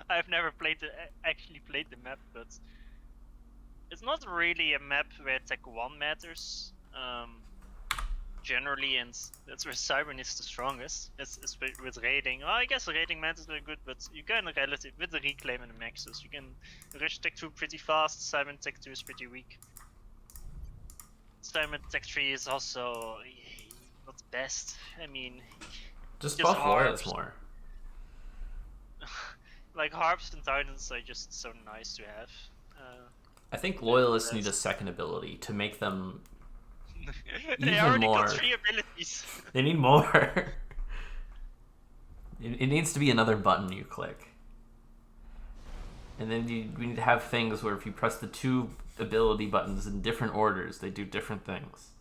I've never actually played the map, but it's not really a map where Tech 1 matters. Generally, and that's where Cybern is the strongest. It's with raiding. Well, I guess raiding matters very good, but you can relative with the reclaim and the maxes, you can rush Tech 2 pretty fast. Cybern Tech 2 is pretty weak. Cybern Tech 3 is also not the best. I mean, just buff Loyalists more. Like Harps and Titans are just so nice to have. I think Loyalists need a second ability to make them they even already more. got 3 abilities. They need more. It needs to be another button you click. And then we need to have things where if you press the 2 ability buttons in different orders, they do different things.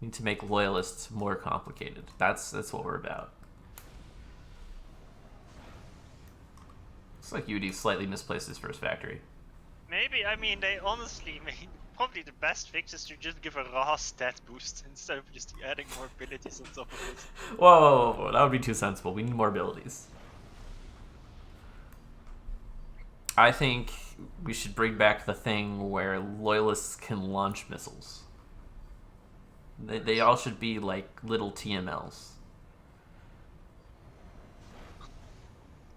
We need to make Loyalists more complicated. That's what we're about. Looks like UD slightly misplaced his first factory. Maybe, I mean, they honestly made probably the best fix is to just give a raw stat boost instead of just adding more abilities on top of it. Whoa, that would be too sensible. We need more abilities. I think we should bring back the thing where Loyalists can launch missiles. They all should be like little TMLs.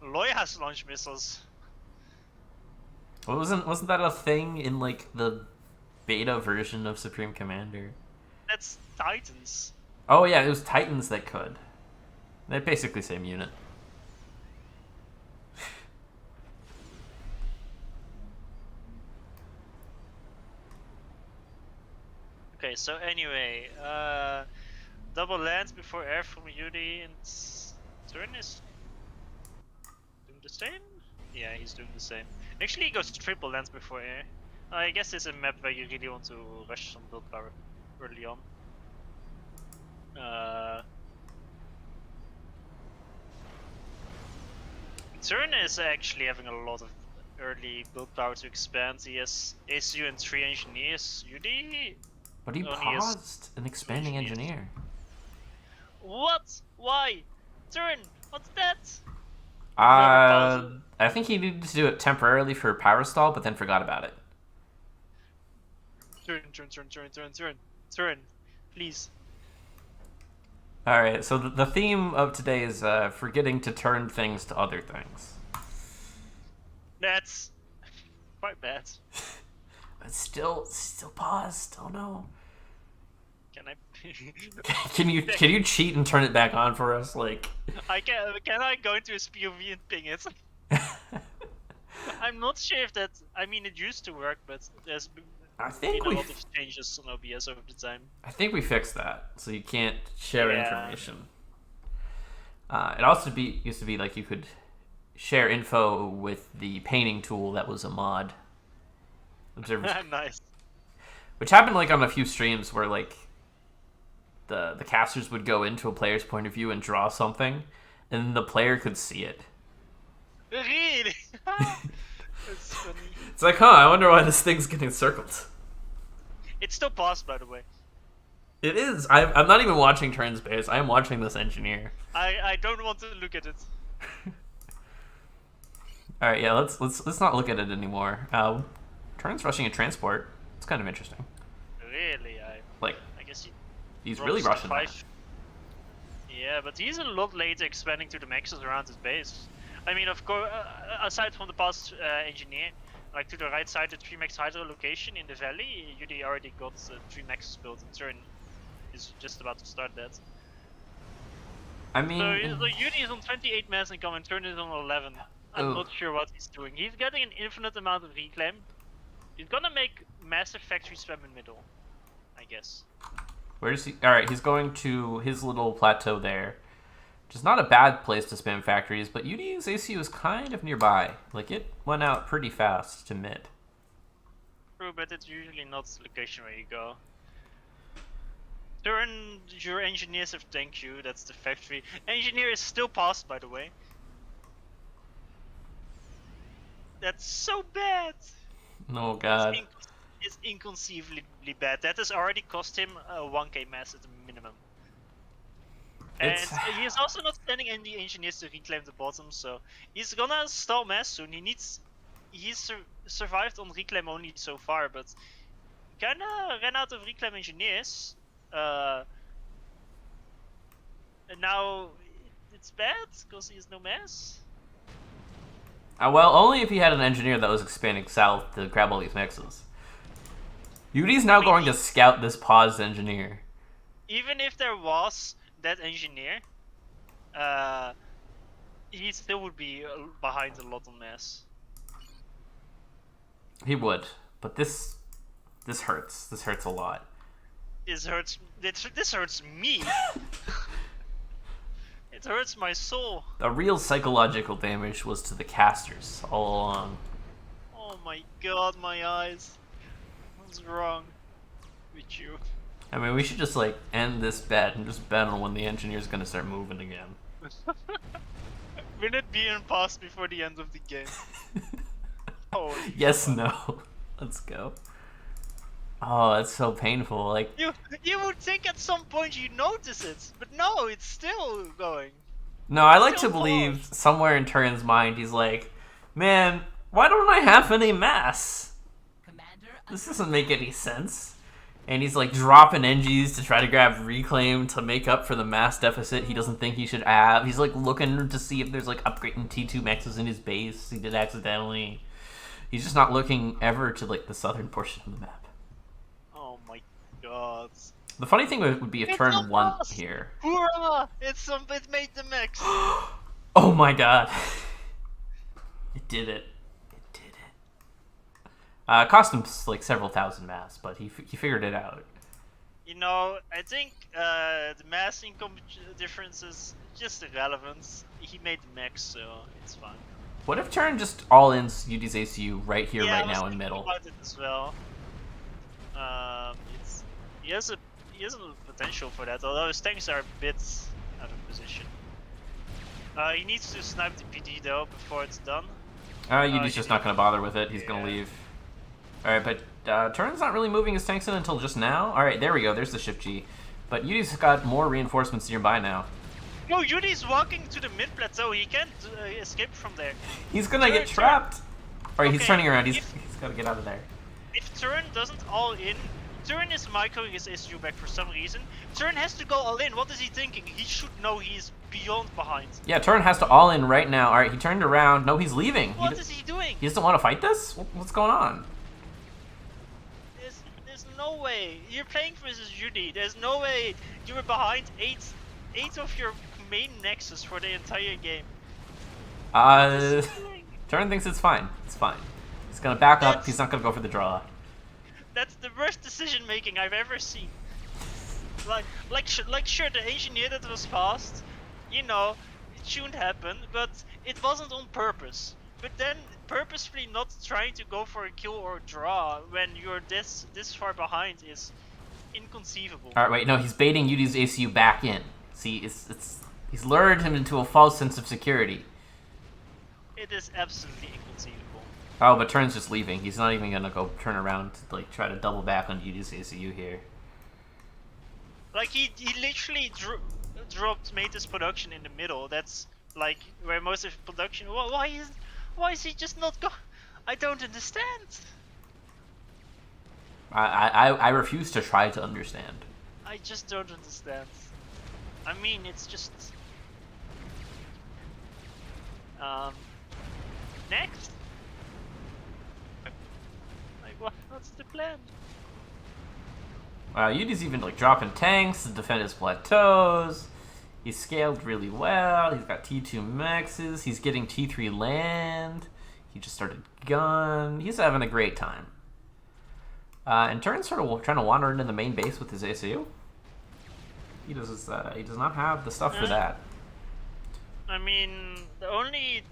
Loy has launch missiles. Wasn't that a thing in like the beta version of Supreme Commander? That's Titans. Oh yeah, it was Titans that could. They're basically the same unit. Okay, so anyway, double lands before air from Yudi, and Turn is doing the same? Yeah, he's doing the same. Actually, he goes triple lands before air. I guess it's a map where you really want to rush some build power early on. Turn is actually having a lot of early build power to expand. He has ACU and 3 engineers. Yudi. But he paused an expanding engineer. What? Why? Turn! What's that? I think he needed to do it temporarily for power stall, but then forgot about it. Turn. Please. Alright, so the theme of today is forgetting to turn things to other things. That's quite bad. But still paused. Oh no. Can I? can you cheat and turn it back on for us? Like. Can I go into his POV and ping it? I'm not sure if that. I mean, it used to work, but there's been a lot of changes on OBS over the time. I think we fixed that, so you can't share information. It also used to be like you could share info with the painting tool that was a mod. Nice. Which happened like on a few streams where like the casters would go into a player's point of view and draw something, and the player could see it. Really? That's funny. It's like, I wonder why this thing's getting circled. It's still paused, by the way. It is. I'm not even watching turn space. I am watching this engineer. I don't want to look at it. All right, yeah. Let's not look at it anymore. Turn's rushing a transport. It's kind of interesting. Really, I guess he's really rushing that. Yeah, but he's a lot later expanding to the maxes around his base. I mean, of course, aside from the past engineer, like to the right side, the 3 max hydro location in the valley, Yudi already got 3 maxes built, and Turn is just about to start that. I mean, so Yudi is on 28 mass income and Turn is on 11. I'm not sure what he's doing. He's getting an infinite amount of reclaim. He's gonna make massive factory spam in middle, I guess. Where is he? Alright, he's going to his little plateau there. Which is not a bad place to spam factories, but UD's ACU is kind of nearby. Like, it went out pretty fast to mid. True, but it's usually not the location where you go. Turn, your engineers have thank you, that's the factory. Engineer is still passed, by the way. That's so bad! Oh god. It's inconceivably bad. That has already cost him 1k mass at the minimum. And he is also not sending any engineers to reclaim the bottom, so he's gonna stall mass soon. He's survived on reclaim only so far, but kinda ran out of reclaim engineers. And now it's bad because he has no mass. Well, only if he had an engineer that was expanding south to grab all these mixes. Yudi's now going to scout this paused engineer. Even if there was that engineer, he still would be behind a lot on mass. He would, but this hurts. This hurts a lot. This hurts. This hurts me. It hurts my soul. The real psychological damage was to the casters all along. Oh my god, my eyes. What's wrong with you? I mean, we should just like end this bet and just bet on when the engineer's gonna start moving again. Will it be in pass before the end of the game? Oh. Yes, no. Let's go. Oh, that's so painful. Like you would think at some point you notice it, but no, it's still going. No, I like to believe somewhere in Turin's mind he's like, man, why don't I have any mass? This doesn't make any sense. And he's like dropping NGs to try to grab reclaim to make up for the mass deficit he doesn't think he should have. He's like looking to see if there's like upgrading T2 maxes in his base. He did accidentally. He's just not looking ever to like the southern portion of the map. Oh my god. The funny thing would be if turn 1 here. Hoorah! It made the mix. Oh my god. It did it. It did it. Cost him like several thousand mass, but he figured it out. You know, I think the mass income difference is just irrelevant. He made the max, so it's fine. What if turn just all-ins UD's ACU right here, right now in middle? About it as well. He has a potential for that, although his tanks are a bit out of position. He needs to snipe the PD though before it's done. UD's just not going to bother with it. He's going to leave. Alright, but Turn's not really moving his tanks in until just now. Alright, there we go. There's the Shift G. But UD's got more reinforcements nearby now. No, Yudi's walking to the mid plateau. He can't escape from there. He's going to get trapped. Alright, he's turning around. He's got to get out of there. If Turn doesn't all in, Turn is microing his SU back for some reason. Turn has to go all in. What is he thinking? He should know he's beyond behind. Yeah, Turn has to all in right now. Alright, he turned around. No, he's leaving. What is he doing? He doesn't want to fight this? What's going on? There's no way. You're playing versus Yudi. There's no way you were behind eight of your main nexus for the entire game. Turn thinks it's fine. It's fine. He's gonna back up. He's not gonna go for the draw. That's the worst decision making I've ever seen. Sure, the engineer that was fast, you know, it shouldn't happen, but it wasn't on purpose. But then purposefully not trying to go for a kill or draw when you're this far behind is inconceivable. All right, wait, no, he's baiting UD's ACU back in. See, he's lured him into a false sense of security. It is absolutely inconceivable. Oh, but Turn's just leaving. He's not even gonna go turn around to like try to double back on UD's ACU here. Like he literally made his production in the middle. That's like where most of production. Why is he just not go? I don't understand. I refuse to try to understand. I just don't understand. I mean, it's just next. Like what's the plan? UD's even like dropping tanks to defend his plateaus. He's scaled really well. He's got T2 maxes. He's getting T3 land. He just started gun. He's having a great time. And Turn's sort of trying to wander into the main base with his ACU. He does not have the stuff for that. I mean, the only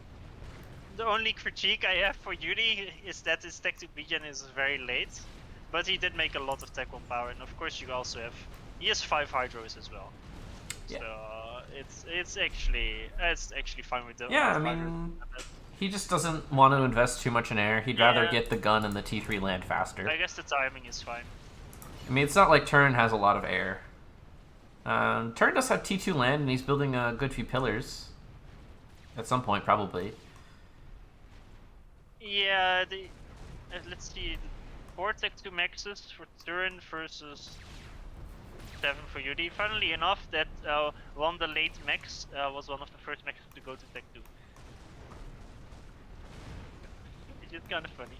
critique I have for Yuri is that his tech to regen is very late. But he did make a lot of tech 1 power, and of course you also have... He has 5 hydros as well. Yeah. So it's actually fine with them. Yeah, I mean, he just doesn't want to invest too much in air. He'd rather get the gun and the T3 land faster. I guess the timing is fine. I mean, it's not like Turn has a lot of air. Turn does have T2 land, and he's building a good few pillars. At some point, probably. Yeah, let's see. 4 tech 2 maxes for Turin versus 7 for Yudi. Funnily enough, that one the late max was one of the first maxes to go to tech 2. It's just kind of funny.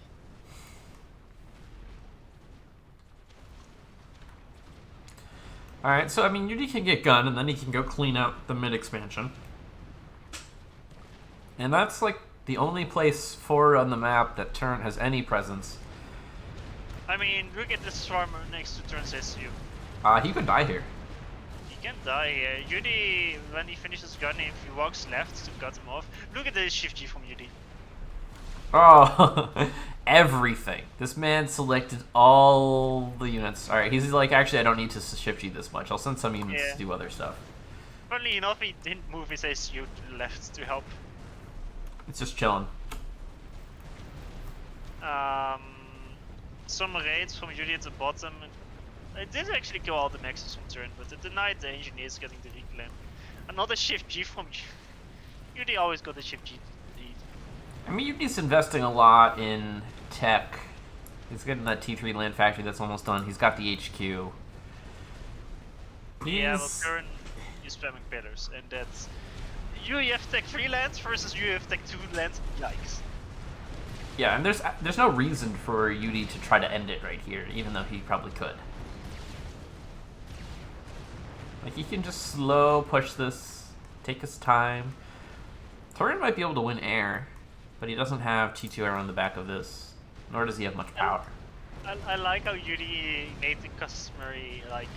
Alright, so I mean, Yudi can get gun, and then he can go clean out the mid expansion. And that's like the only place forward on the map that Turn has any presence. I mean, look at this farmer next to Turn's SU. He could die here. He can die here. Yudi, when he finishes gunning, if he walks left to cut him off, look at the shift G from Yudi. Oh, everything. This man selected all the units. Alright, he's like, actually, I don't need to shift G this much. I'll send some units to do other stuff. Funnily enough, he didn't move his SU to the left to help. It's just chilling. Some raids from Yudi at the bottom. I did actually kill all the maxes from Turn, but it denied the engineers getting the reclaim. Another shift G from Yudi always got a shift G to lead. I mean, Yudi's investing a lot in tech. He's getting that T3 land factory that's almost done. He's got the HQ. Yeah, well, Turn is spamming pillars, and that's UEF Tech 3 lands versus UEF Tech 2 lands. Yikes. Yeah, and there's no reason for Yudi to try to end it right here, even though he probably could. Like, he can just slow push this, take his time. Turin might be able to win air, but he doesn't have T2 air on the back of this, nor does he have much power. I like how Yudi made the customary, like,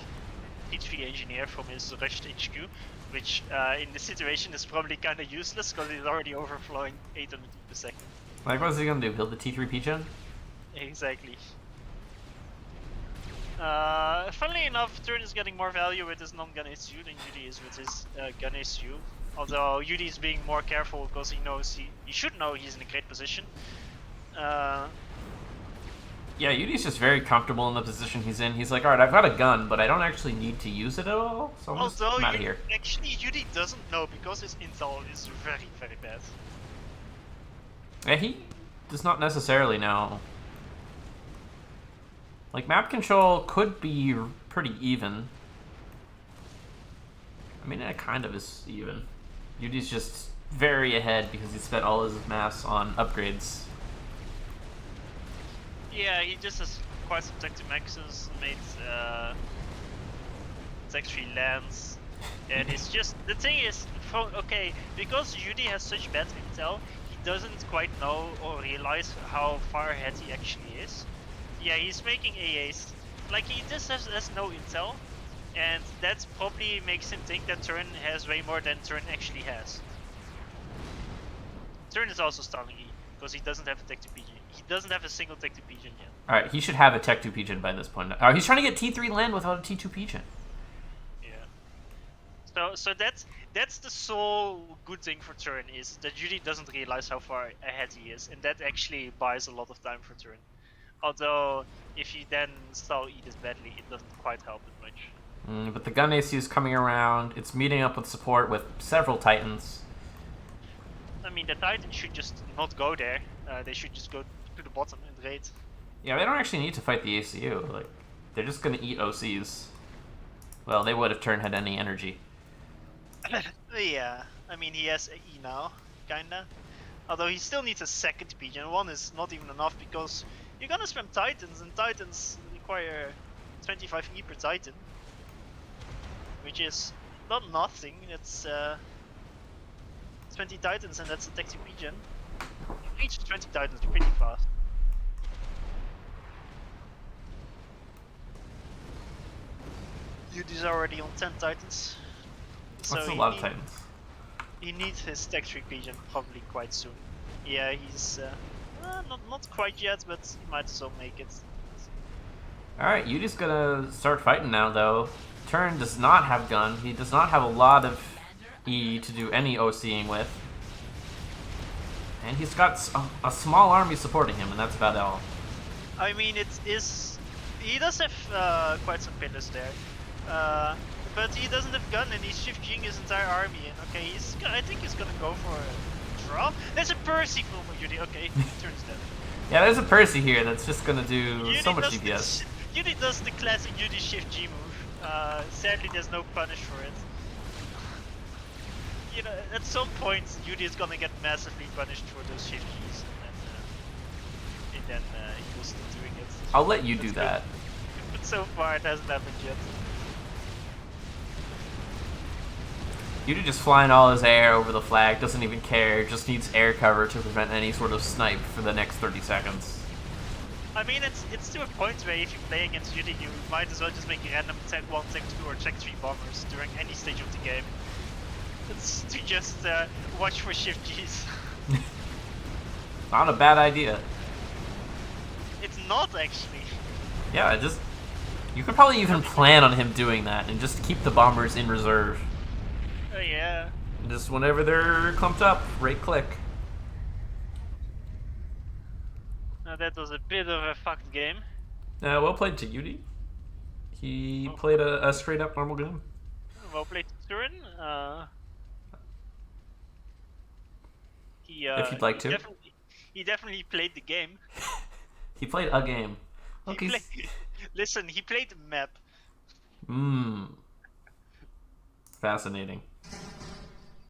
T3 engineer from his rushed HQ, which in this situation is probably kind of useless because he's already overflowing 800 per second. Like, what's he gonna do? Build the T3 P-Gen? Exactly. Funnily enough, Turn is getting more value with his non-gun SU than Yudi is with his gun SU. Although Yudi is being more careful because he knows he should know he's in a great position. Yeah, Yudi's just very comfortable in the position he's in. He's like, alright, I've got a gun, but I don't actually need to use it at all, so I'm just out of here. Actually, Yudi doesn't know because his intel is very, very bad. Yeah, he does not necessarily know. Like, map control could be pretty even. I mean, it kind of is even. Yudi's just very ahead because he spent all his mass on upgrades. Yeah, he just has quite some tech to maxes, made tech 3 lands. And it's just, the thing is, okay, because Yudi has such bad intel, he doesn't quite know or realize how far ahead he actually is. Yeah, he's making AAs. Like, he just has no intel, and that probably makes him think that Turn has way more than Turn actually has. Turn is also stalling E, because he doesn't have a tech to PG. He doesn't have a single tech to PG yet. Alright, he should have a tech 2 P-Gen by this point. He's trying to get T3 land without a T2 P-Gen. Yeah. So that's the sole good thing for Turn, is that Yudi doesn't realize how far ahead he is, and that actually buys a lot of time for Turn. Although, if you then stall E this badly, it doesn't quite help it much. But the gun AC is coming around. It's meeting up with support with several Titans. I mean, the Titans should just not go there. They should just go to the bottom and raid. Yeah, they don't actually need to fight the ACU. Like, they're just gonna eat OCs. Well, they would if Turn had any energy. Yeah, I mean, he has a E now, kinda. Although he still needs a second PG, and one is not even enough because you're gonna spam Titans, and Titans require 25 E per Titan. Which is not nothing, it's 20 Titans and that's a tech to PGen. You reach 20 Titans pretty fast. Yudi's already on 10 Titans. That's a lot of Titans. He needs his tech 3 PGen probably quite soon. Yeah, he's not quite yet, but he might as well make it. Alright, Yudi's gonna start fighting now, though. Turn does not have gun. He does not have a lot of E to do any OCing with. And he's got a small army supporting him, and that's about all. I mean, it is... He does have quite some pillars there. The but he doesn't have gun and he's shift-G'ing his entire army. And okay, I think he's gonna go for a drop. There's a Percy from Yudi. Okay, turns dead. Yeah, there's a Percy here that's just gonna do Yudi so much does DPS. Yudi does the classic Yudi shift-G move. Sadly, there's no punish for it. You know, at some point, Yudi is gonna get massively punished for those shift-Gs, and then he will stop doing it. I'll let you do That's that. good. But so far, it hasn't happened yet. Yudi just flying all his air over the flag, doesn't even care, just needs air cover to prevent any sort of snipe for the next 30 seconds. I mean, it's to a point where if you play against Yudi, you might as well just make random Tech 1, Tech 2, or Tech 3 bombers during any stage of the game. It's to just watch for shift-Gs. Not a bad idea. It's not, actually. Yeah, you could probably even plan on him doing that and just keep the bombers in reserve. Oh, yeah. Just whenever they're clumped up, right click. Now that was a bit of a fucked game. Well played to Yudi. He played a straight up normal game. Well played to Turin. If you'd like to. He definitely played the game. He played a game. Okay. Listen, he played the map. Fascinating.